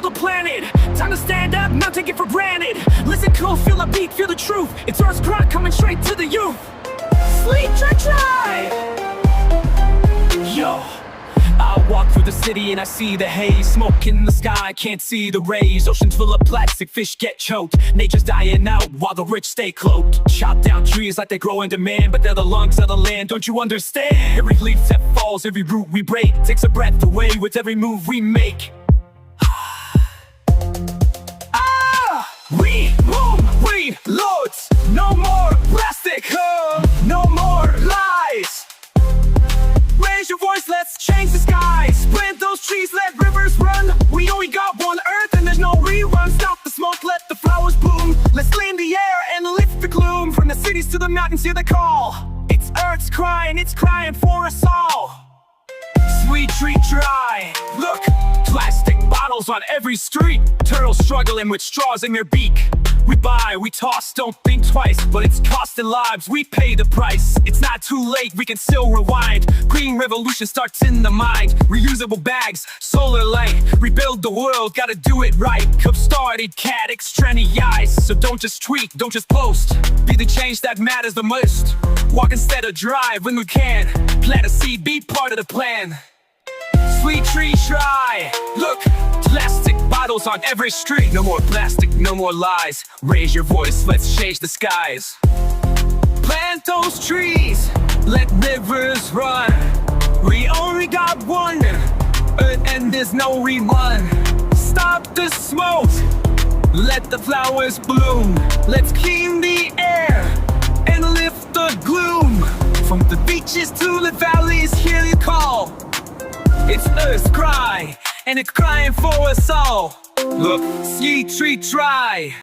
the planet. Time to stand up, not take it for granted. Listen close, feel the beat, feel the truth. It's Earth's cry coming straight to the youth. Sleep, try. Yo, I walk through the city and I see the haze. Smoke in the sky, can't see the rays. Oceans full of plastic, fish get choked. Nature's dying out while the rich stay cloaked. Chop down trees like they grow in demand, but they're the lungs of the land, don't you understand? Every leaf that falls, every root we break, takes a breath away with every move we make. We move, we loads. No more plastic, no more lies. Raise your voice, let's change the skies. Plant those trees, let rivers run. We only got one earth and there's no rerun. Stop the smoke, let the flowers bloom. Let's clean the air and lift the gloom. From the cities to the mountains, hear the call. It's Earth's crying, it's crying for us all. Sweet tree dry. Look, plastic bottles on every street. Turtles struggling with straws in their beak. We buy, we toss, don't think twice, but it's costing lives, we pay the price. It's not too late, we can still rewind. Green revolution starts in the mind. Reusable bags, solar light. Rebuild the world, gotta do it right. Cup started, cat, extraneous eyes. So don't just tweet, don't just post. Be the change that matters the most. Walk instead of drive when we can. Plant a seed, be part of the plan. Sweet tree try. Look, plastic bottles on every street. No more plastic, no more lies. Raise your voice, let's change the skies. Plant those trees, let rivers run. We only got one Earth and there's no rerun. Stop the smoke, let the flowers bloom. Let's clean the air and lift the gloom. From the beaches to the valleys, hear the call. It's Earth's cry, and it's crying for us all. Look, see tree try.